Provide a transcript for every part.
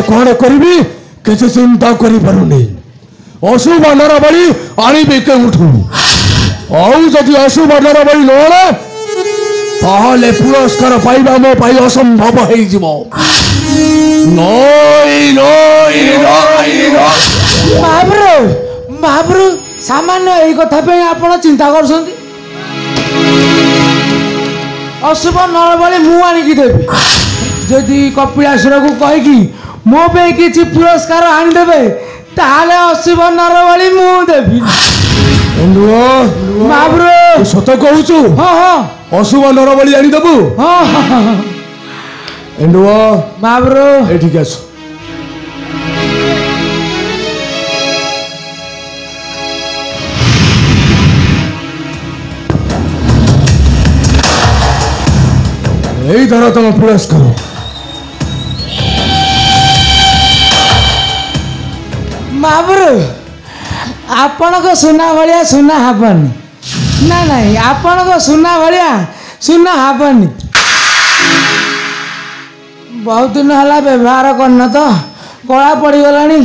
कौन करी किसी चिंता करी अशुभ नरबली आनिबे केउठू आदि अशुभ नरबली नोड़े ताहले पुरस्कार पाइबा मो पाई असंभव हेई जिवो महाप्रभु सामान्य एई कथा पे आपण चिंता करछंती अशुभ नरबली मु आनी की देबी जदि कपिलासुर को कहि की मो पे किछि पुरस्कार आनी देबे ताले अशुभ नरबली मु देबी महाप्रभु सत कहूचु हां अशुभ नरबली आनी देबू हां एंडुओ महाप्रभु ए ठीक आस यही धर तुम पुरस्कार महाप्रभु आपण को सुना भलिया सुना हबनी ना नहीं आपण को सुना भलिया सुना हबनी बहुत दिन हला व्यवहार करना तो कला पड़ी गलानी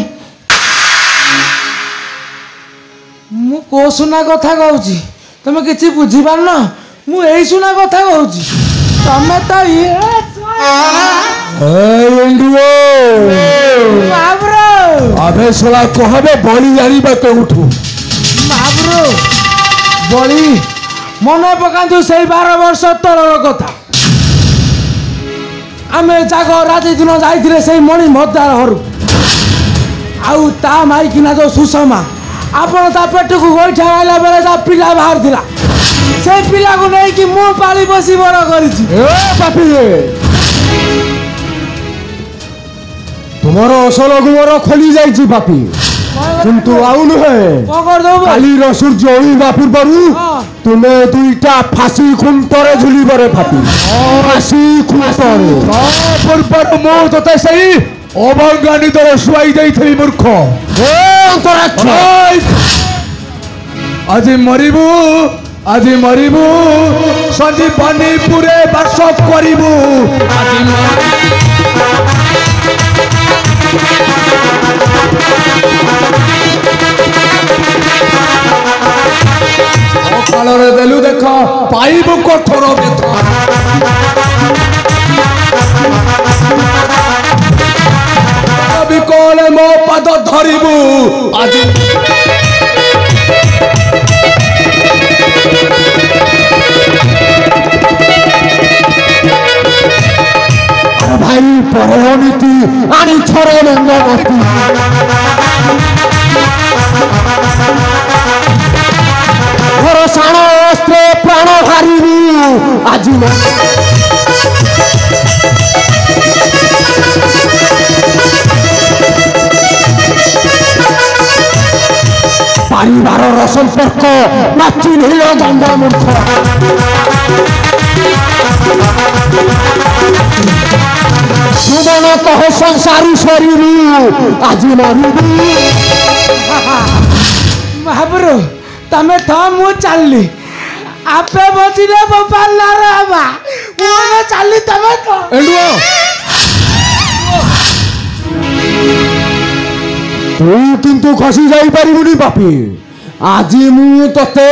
मु को सुना कथा कहूची तुम किछि बुझी पारन मु एई सुना कथा कहूची तमे तो ये अबे सोला कहबे बलि जानिबा केउठू महाप्रभु बलि मन पकांतु से 12 वर्ष तलर कथा आमे जाग राति दिन जाइथिले से मणि मद्दार हरु आउ ता माइकिना जो सुषमा आपण ता पेट को गोइठा आइला बेले ता पिला बाहर थिला से पिला को नै कि मु पाली बसी बड़ करिछि ए पापी तुम्हारो असल गुमर खोली जाइछि पापी किंतु आउन है पकड़ दो काली रो सूर्य उइबा पूर्वरु तुमे दुईटा फांसी खुंटरे झुलिबरे फापी फांसी खुंटरे पूर्वर मो तते सही अभंगानी तो शुआई जाइथि मूर्ख ए अंतराक्ष आज मरिबू संजीवनी पुरे बास करिबू कालरे देलु देख पाइबू कठोर बेथ कौन मो पद धरिबू आज भाई परनीति आनी छरे रंगमती भरोसाण अस्त्र प्राण हारिबू आज परिवार संपर्क नाची नील दंड मूर्ख सुमन कह संसारी शरीर आज मरिबू महाप्रभु तमे था मु चलली आपे बचिले गोपाल नाराबा मु चलली तमे तो एंडुओ तू किंतु खसी जाई परिबुनी पापी आज मु तते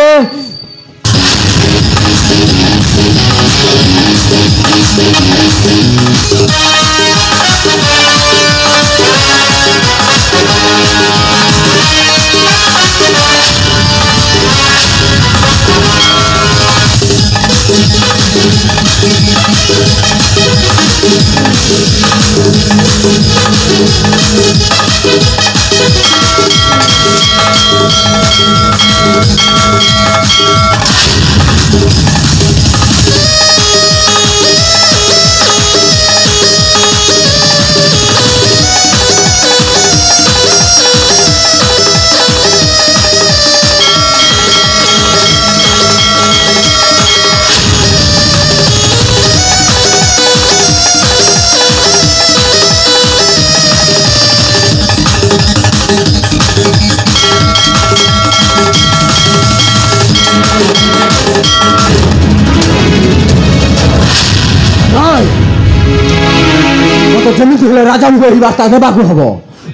ମତେ ଯେମିତି ହେଲେ ରାଜାଙ୍କୁ ଏହି ବାର୍ତ୍ତା ଦେବାକୁ ହବ,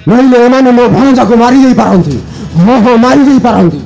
ନହେଲେ ଏମାନେ ମୋ ଭଣଜାକୁ ମାରି ଦେଇପାରନ୍ତି। ହଁ ମାରି ଦେଇପାରନ୍ତି।